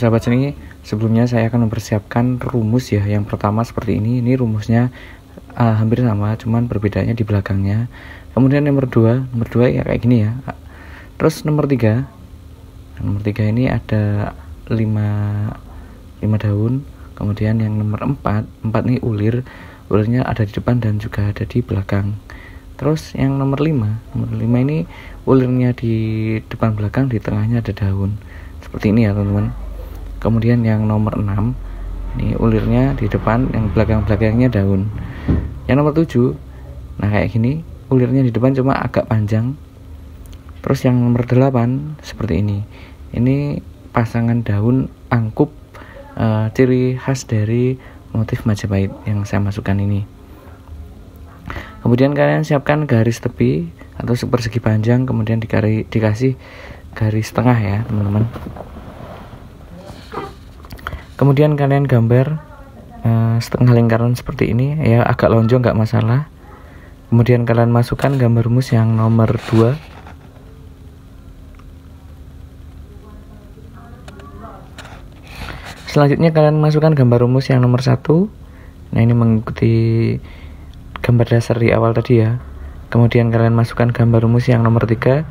Sahabat seni, sebelumnya saya akan mempersiapkan rumus ya. Yang pertama seperti ini. Ini rumusnya hampir sama, cuman perbedaannya di belakangnya. Kemudian nomor 2 ya kayak gini ya. Terus nomor 3 ini ada 5 daun. Kemudian yang nomor 4 ini ulirnya ada di depan dan juga ada di belakang. Terus yang nomor 5 ini ulirnya di depan belakang, di tengahnya ada daun. Seperti ini ya teman-teman. Kemudian yang nomor 6 ini ulirnya di depan, yang belakangnya daun. Yang nomor 7, nah kayak gini, ulirnya di depan cuma agak panjang. Terus yang nomor 8 seperti ini. Ini pasangan daun angkup, ciri khas dari motif Majapahit yang saya masukkan ini. Kemudian kalian siapkan garis tepi atau persegi panjang, kemudian dikasih garis tengah ya teman-teman. Kemudian kalian gambar setengah lingkaran seperti ini ya, agak lonjong nggak masalah. Kemudian kalian masukkan gambar rumus yang nomor 2. Selanjutnya kalian masukkan gambar rumus yang nomor 1. Nah ini mengikuti gambar dasar di awal tadi ya. Kemudian kalian masukkan gambar rumus yang nomor 3.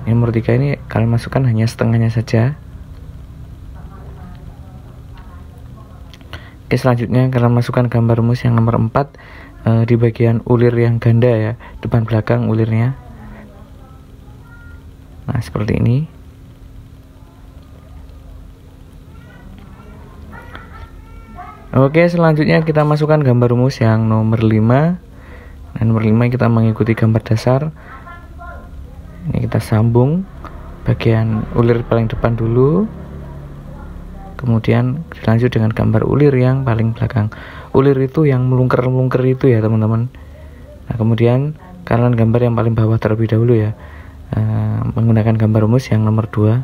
Yang nomor 3 ini kalian masukkan hanya setengahnya saja. Oke, selanjutnya kalian masukkan gambar rumus yang nomor 4 di bagian ulir yang ganda ya, depan belakang ulirnya. Nah seperti ini. Oke, selanjutnya kita masukkan gambar rumus yang nomor 5. Nah, nomor 5 kita mengikuti gambar dasar. Ini kita sambung bagian ulir paling depan dulu. Kemudian dilanjut dengan gambar ulir yang paling belakang. Ulir itu yang melungker itu ya teman-teman. Nah kemudian kalian gambar yang paling bawah terlebih dahulu ya, menggunakan gambar rumus yang nomor 2.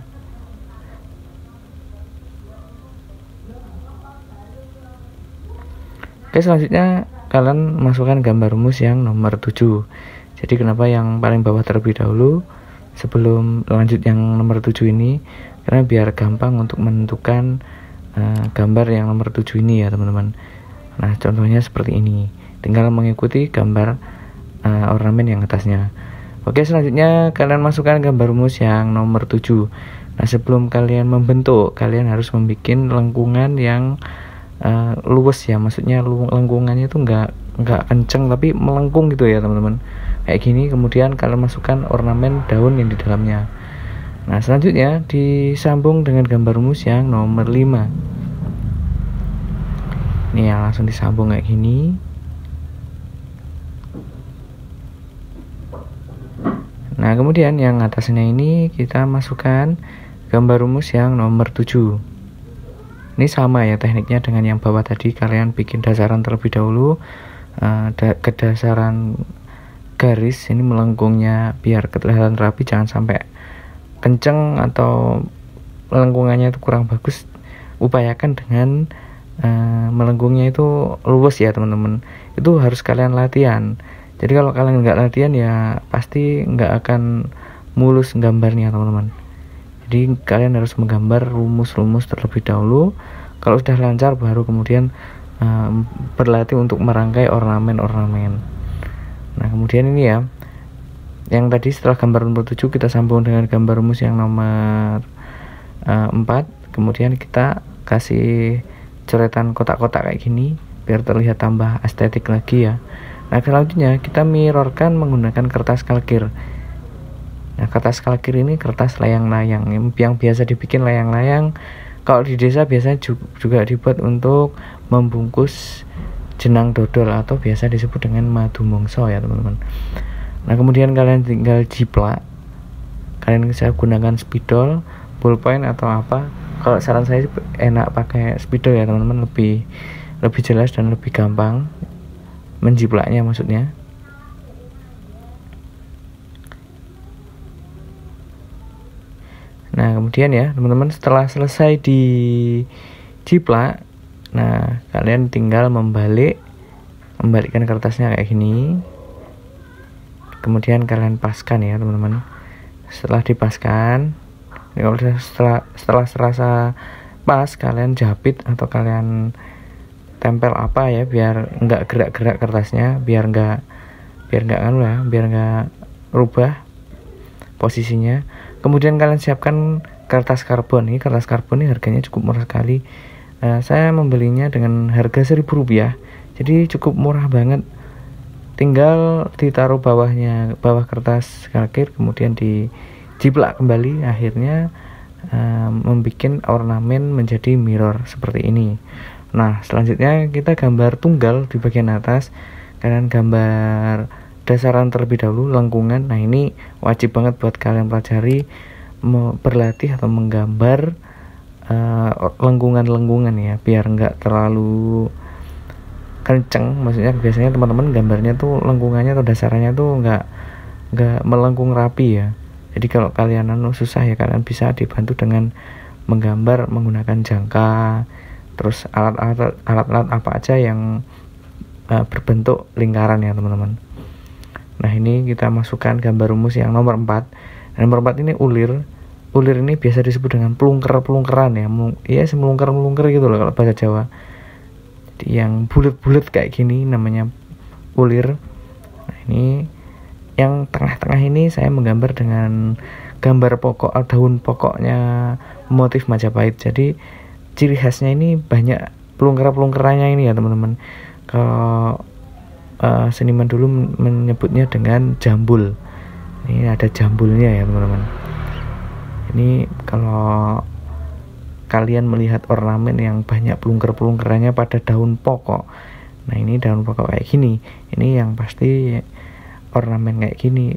Oke, selanjutnya kalian masukkan gambar rumus yang nomor 7. Jadi kenapa yang paling bawah terlebih dahulu sebelum lanjut yang nomor 7 ini? Karena biar gampang untuk menentukan gambar yang nomor 7 ini ya teman-teman. Nah contohnya seperti ini, tinggal mengikuti gambar ornamen yang atasnya. Oke, selanjutnya kalian masukkan gambar rumus yang nomor 7. Nah sebelum kalian membentuk, kalian harus membuat lengkungan yang luwes ya, maksudnya lengkungannya itu nggak kenceng tapi melengkung gitu ya teman-teman, kayak gini. Kemudian kalian masukkan ornamen daun yang di dalamnya. Nah selanjutnya disambung dengan gambar rumus yang nomor 5. Ini ya, langsung disambung kayak gini. Nah kemudian yang atasnya ini kita masukkan gambar rumus yang nomor 7. Ini sama ya tekniknya dengan yang bawah tadi. Kalian bikin dasaran terlebih dahulu, kedasaran garis ini melengkungnya biar kelihatan rapi, jangan sampai kenceng atau melengkungannya itu kurang bagus. Upayakan dengan melengkungnya itu luwes ya teman-teman. Itu harus kalian latihan. Jadi kalau kalian nggak latihan ya pasti nggak akan mulus gambarnya teman-teman. Jadi kalian harus menggambar rumus-rumus terlebih dahulu. Kalau sudah lancar baru kemudian berlatih untuk merangkai ornamen-ornamen. Nah kemudian ini ya, yang tadi setelah gambar nomor 7 kita sambung dengan gambar rumus yang nomor 4. Kemudian kita kasih coretan kotak-kotak kayak gini biar terlihat tambah estetik lagi ya. Nah selanjutnya kita mirrorkan menggunakan kertas kalkir. Nah kertas kalkir ini kertas layang-layang yang biasa dibikin layang-layang. Kalau di desa biasanya juga dibuat untuk membungkus jenang dodol atau biasa disebut dengan madu mongso ya teman-teman. Nah kemudian kalian tinggal jiplak. Kalian bisa gunakan spidol, ballpoint atau apa. Kalau saran saya enak pakai spidol ya teman-teman, lebih jelas dan lebih gampang menjiplaknya maksudnya. Nah kemudian ya teman-teman, setelah selesai di jiplak, nah kalian tinggal membalikkan kertasnya kayak gini. Kemudian kalian paskan ya teman-teman. Setelah dipaskan, ini kalau setelah serasa pas kalian jepit atau kalian tempel apa ya, biar nggak gerak-gerak kertasnya, biar nggak rubah posisinya. Kemudian kalian siapkan kertas karbon. Ini kertas karbon ini harganya cukup murah sekali. Saya membelinya dengan harga Rp1.000, jadi cukup murah banget. Tinggal ditaruh bawah kertas kalkir, kemudian dijiplak kembali, akhirnya membuat ornamen menjadi mirror seperti ini. Nah, selanjutnya kita gambar tunggal di bagian atas. Kalian gambar dasaran terlebih dahulu, lengkungan. Nah, ini wajib banget buat kalian pelajari, berlatih atau menggambar lengkungan ya, biar nggak terlalu kenceng. Maksudnya biasanya teman-teman gambarnya tuh lengkungannya atau dasarannya tuh nggak melengkung rapi ya. Jadi kalau kalian susah ya, kalian bisa dibantu dengan menggambar menggunakan jangka, terus alat-alat apa aja yang berbentuk lingkaran ya teman-teman. Nah, ini kita masukkan gambar rumus yang nomor 4. Nomor 4 ini ulir. Ulir ini biasa disebut dengan pelungker-pelungkeran ya. Ya, semelungker-melungker gitu loh kalau bahasa Jawa. Jadi yang bulat-bulat kayak gini namanya ulir. Nah, ini yang tengah-tengah ini saya menggambar dengan gambar pokok, daun pokoknya motif Majapahit. Jadi ciri khasnya ini banyak pelungker-pelungkerannya ini ya teman-teman. Kalau seniman dulu menyebutnya dengan jambul. Ini ada jambulnya ya teman-teman. Ini kalau kalian melihat ornamen yang banyak pelungker-pelungkerannya pada daun pokok. Nah, ini daun pokok kayak gini. Ini yang pasti ornamen kayak gini.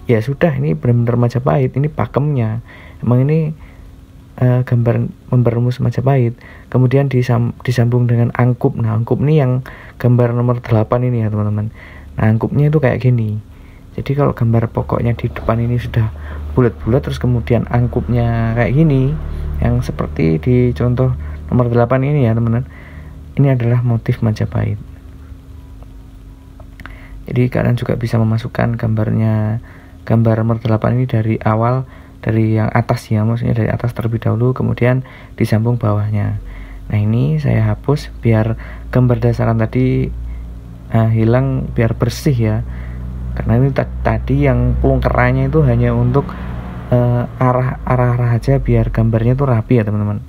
Ya sudah, ini benar-benar Majapahit. Ini pakemnya. Emang ini gambar rumus Majapahit. Kemudian disambung dengan angkup. Nah, angkup ini yang gambar nomor 8 ini ya teman-teman. Nah, angkupnya itu kayak gini. Jadi kalau gambar pokoknya di depan ini sudah bulat-bulat, terus kemudian angkupnya kayak gini, yang seperti di contoh nomor 8 ini ya teman-teman. Ini adalah motif Majapahit. Jadi kalian juga bisa memasukkan gambar nomor 8 ini dari awal, dari yang atas ya, maksudnya dari atas terlebih dahulu, kemudian disambung bawahnya. Nah, ini saya hapus biar gambar dasaran tadi hilang, biar bersih ya. Karena ini tadi yang pelungkerannya itu hanya untuk arah aja, biar gambarnya tuh rapi ya teman-teman.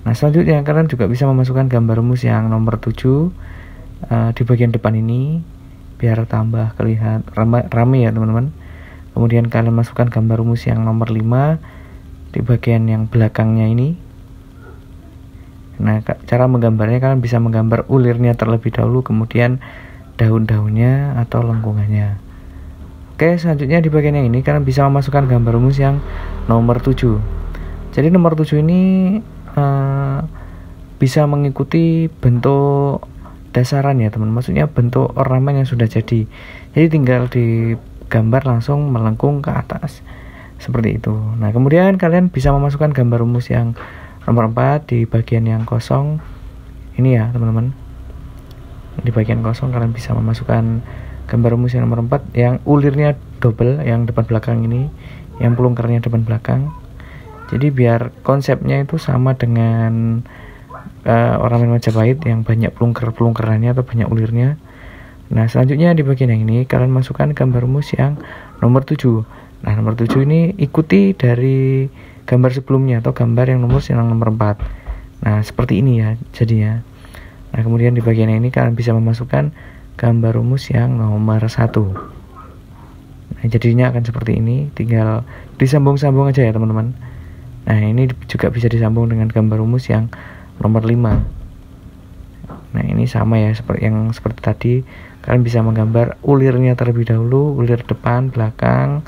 Nah, selanjutnya kalian juga bisa memasukkan gambar rumus yang nomor 7 di bagian depan ini, biar tambah kelihatan rame ya teman-teman. Kemudian kalian masukkan gambar rumus yang nomor 5 di bagian yang belakangnya ini. Nah, cara menggambarnya, kalian bisa menggambar ulirnya terlebih dahulu, kemudian daun-daunnya atau lengkungannya. Oke, selanjutnya di bagian yang ini kalian bisa memasukkan gambar rumus yang nomor 7. Jadi nomor 7 ini bisa mengikuti bentuk dasaran ya teman, maksudnya bentuk ornamen yang sudah jadi. Jadi tinggal digambar langsung melengkung ke atas seperti itu. Nah, kemudian kalian bisa memasukkan gambar rumus yang nomor 4 di bagian yang kosong ini ya teman-teman. Di bagian kosong kalian bisa memasukkan gambar rumus yang nomor 4 yang ulirnya double, yang depan belakang ini, yang pelungkernya depan belakang. Jadi biar konsepnya itu sama dengan ornamen Majapahit yang banyak pelungkerannya atau banyak ulirnya. Nah, selanjutnya di bagian yang ini kalian masukkan gambar rumus yang nomor 7. Nah, nomor 7 ini ikuti dari gambar sebelumnya atau gambar yang nomor 4. Nah, seperti ini ya jadinya. Nah, kemudian di bagian ini kalian bisa memasukkan gambar rumus yang nomor 1. Nah, jadinya akan seperti ini, tinggal disambung-sambung aja ya teman-teman. Nah, ini juga bisa disambung dengan gambar rumus yang nomor 5. Nah, ini sama ya seperti tadi. Kalian bisa menggambar ulirnya terlebih dahulu, ulir depan, belakang.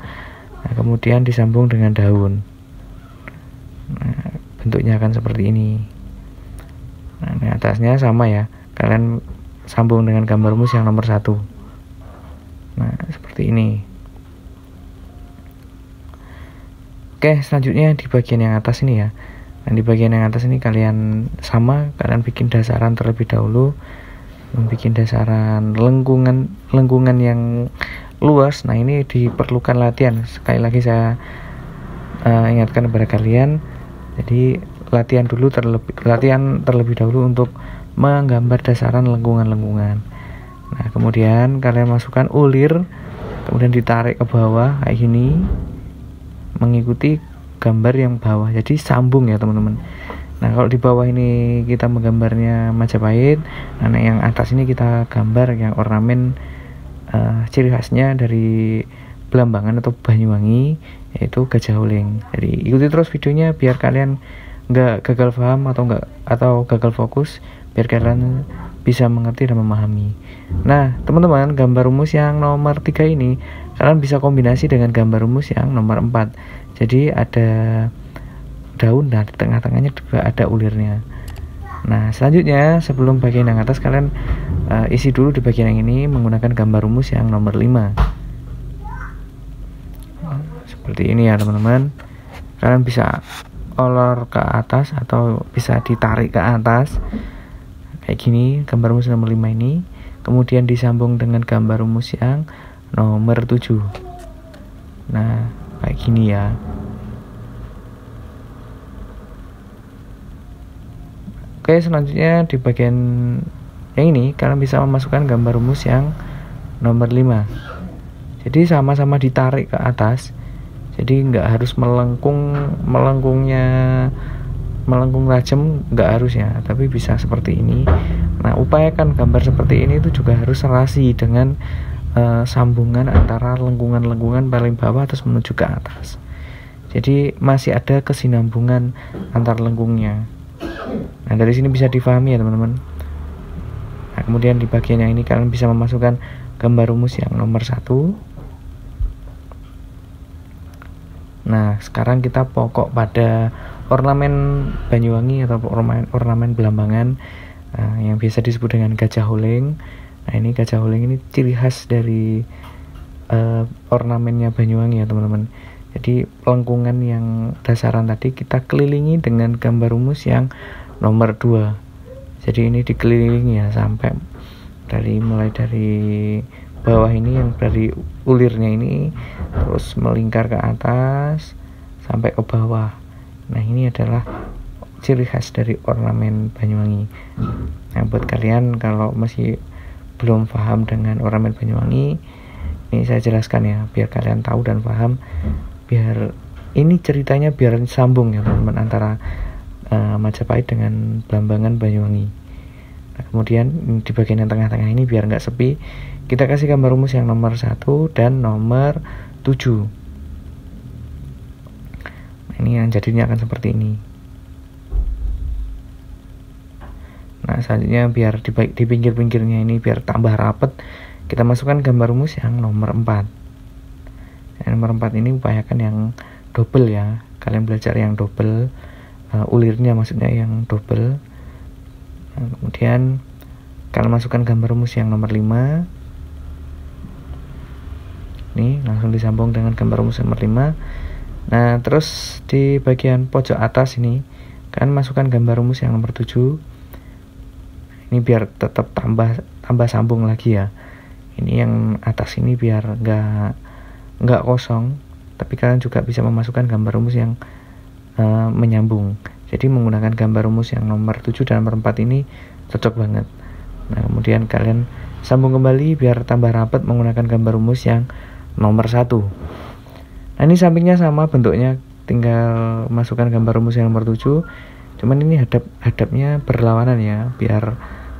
Nah, kemudian disambung dengan daun. Nah, bentuknya akan seperti ini. Nah, ini atasnya sama ya. Kalian sambung dengan gambar rumus yang nomor 1. Nah, seperti ini. Oke, selanjutnya di bagian yang atas ini ya. Nah, di bagian yang atas ini kalian bikin dasaran terlebih dahulu, membuat dasaran lengkungan yang luas. Nah, ini diperlukan latihan. Sekali lagi saya ingatkan kepada kalian, jadi latihan terlebih dahulu untuk menggambar dasaran lengkungan-lengkungan. Nah, kemudian kalian masukkan ulir, kemudian ditarik ke bawah kayak gini, mengikuti gambar yang bawah. Jadi sambung ya teman-teman. Nah, kalau di bawah ini kita menggambarnya Majapahit, nah yang atas ini kita gambar yang ornamen ciri khasnya dari Belambangan atau Banyuwangi, yaitu Gajah Holeng. Jadi ikuti terus videonya biar kalian nggak gagal paham atau gagal fokus, biar kalian bisa mengerti dan memahami. Nah teman-teman, gambar rumus yang nomor 3 ini kalian bisa kombinasi dengan gambar rumus yang nomor 4. Jadi ada daun dan di tengah-tengahnya juga ada ulirnya. Nah selanjutnya, sebelum bagian yang atas, kalian isi dulu di bagian yang ini menggunakan gambar rumus yang nomor 5. Seperti ini ya teman-teman. Kalian bisa olor ke atas atau bisa ditarik ke atas kayak gini, gambar rumus nomor 5 ini. Kemudian disambung dengan gambar rumus yang nomor 7. Nah kayak gini ya. Oke, selanjutnya di bagian yang ini kalian bisa memasukkan gambar rumus yang nomor 5. Jadi sama-sama ditarik ke atas. Jadi nggak harus melengkung tajam, nggak harus ya, tapi bisa seperti ini. Nah upayakan gambar seperti ini itu juga harus serasi dengan sambungan antara lengkungan-lengkungan paling bawah terus menuju ke atas. Jadi masih ada kesinambungan antar lengkungnya. Nah dari sini bisa difahami ya teman-teman. Nah kemudian di bagian yang ini kalian bisa memasukkan gambar rumus yang nomor 1. Nah sekarang kita pokok pada ornamen Banyuwangi atau ornamen Belambangan yang biasa disebut dengan Gajah Holeng. Nah ini Gajah Holeng ini ciri khas dari ornamennya Banyuwangi ya teman-teman. Jadi lengkungan yang dasaran tadi kita kelilingi dengan gambar rumus yang nomor 2. Jadi ini dikelilingi ya sampai mulai dari bawah ini, yang dari ulirnya ini terus melingkar ke atas sampai ke bawah. Nah ini adalah ciri khas dari ornamen Banyuwangi. Nah buat kalian kalau masih belum paham dengan ornamen Banyuwangi, ini saya jelaskan ya biar kalian tahu dan paham, biar ini ceritanya biar sambung ya teman-teman antara Majapahit dengan Belambangan Banyuwangi. Nah kemudian di bagian yang tengah-tengah ini biar nggak sepi, kita kasih gambar rumus yang nomor 1 dan nomor 7. Nah, ini yang jadinya akan seperti ini. Nah selanjutnya biar di pinggir-pinggirnya ini biar tambah rapet, kita masukkan gambar rumus yang nomor 4. Yang nomor 4 ini upayakan yang double ya. Kalian belajar yang double, ulirnya maksudnya yang double. Nah, kemudian kalian masukkan gambar rumus yang nomor 5. Nih langsung disambung dengan gambar rumus nomor 5. Nah terus di bagian pojok atas ini kalian masukkan gambar rumus yang nomor 7. Ini biar tetap tambah sambung lagi ya. Ini yang atas ini biar nggak kosong, tapi kalian juga bisa memasukkan gambar rumus yang menyambung. Jadi menggunakan gambar rumus yang nomor 7 dan nomor 4 ini cocok banget. Nah kemudian kalian sambung kembali biar tambah rapat menggunakan gambar rumus yang nomor 1. Nah ini sampingnya sama bentuknya, tinggal masukkan gambar rumus yang nomor 7. Cuman ini hadapnya berlawanan ya, biar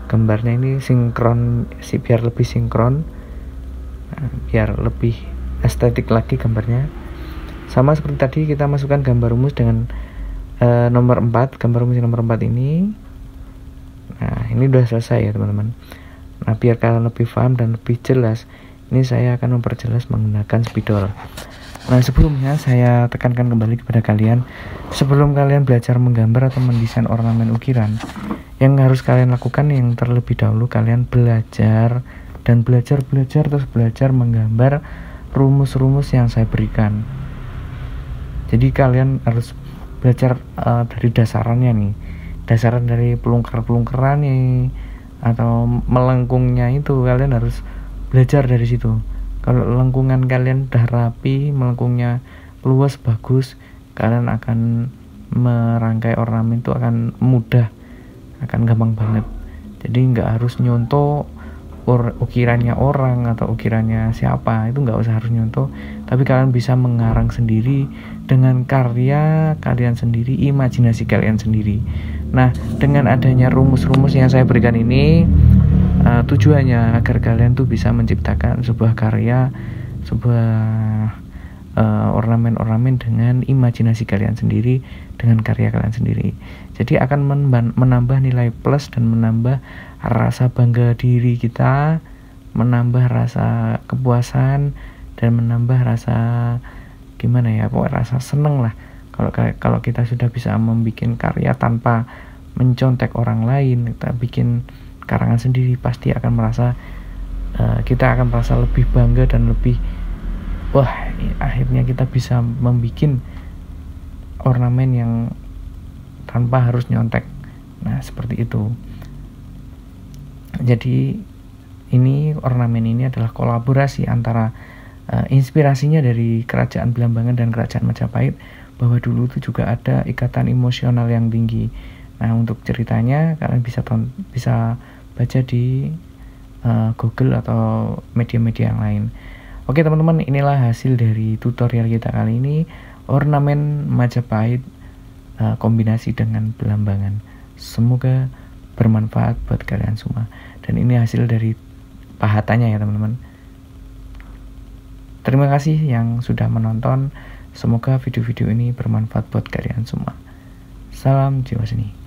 gambarnya ini sinkron, biar lebih sinkron, biar lebih estetik lagi gambarnya. Sama seperti tadi kita masukkan gambar rumus dengan nomor 4, gambar rumus yang nomor 4 ini. Nah ini udah selesai ya teman-teman. Nah biar kalian lebih paham dan lebih jelas, ini saya akan memperjelas menggunakan spidol. Nah sebelumnya saya tekankan kembali kepada kalian, sebelum kalian belajar menggambar atau mendesain ornamen ukiran, yang harus kalian lakukan yang terlebih dahulu kalian belajar terus belajar menggambar rumus-rumus yang saya berikan. Jadi kalian harus belajar dari dasarannya nih, dasaran dari pelungker-pelungkeran nih atau melengkungnya itu kalian harus belajar dari situ. Kalau lengkungan kalian udah rapi, melengkungnya luas bagus, kalian akan merangkai ornamen itu akan mudah, akan gampang banget. Jadi nggak harus nyontoh ukirannya orang atau ukirannya siapa, itu nggak usah harus nyontoh, tapi kalian bisa mengarang sendiri dengan karya kalian sendiri, imajinasi kalian sendiri. Nah, dengan adanya rumus-rumus yang saya berikan ini, tujuannya agar kalian tuh bisa menciptakan sebuah karya, sebuah ornamen-ornamen dengan imajinasi kalian sendiri, dengan karya kalian sendiri. Jadi akan menambah nilai plus dan menambah rasa bangga diri kita, menambah rasa kepuasan, dan menambah rasa gimana ya, pokoknya rasa seneng lah. Kalau kita sudah bisa membuat karya tanpa mencontek orang lain, kita bikin karangan sendiri, pasti akan merasa kita akan merasa lebih bangga dan lebih wah, akhirnya kita bisa membuat ornamen yang tanpa harus nyontek. Nah, seperti itu. Jadi ini ornamen ini adalah kolaborasi antara inspirasinya dari Kerajaan Belambangan dan Kerajaan Majapahit, bahwa dulu itu juga ada ikatan emosional yang tinggi. Nah, untuk ceritanya kalian bisa baca di Google atau media-media yang lain. Oke teman-teman, inilah hasil dari tutorial kita kali ini, ornamen Majapahit kombinasi dengan Belambangan. Semoga bermanfaat buat kalian semua. Dan ini hasil dari pahatannya ya teman-teman. Terima kasih yang sudah menonton. Semoga video-video ini bermanfaat buat kalian semua. Salam jiwa seni.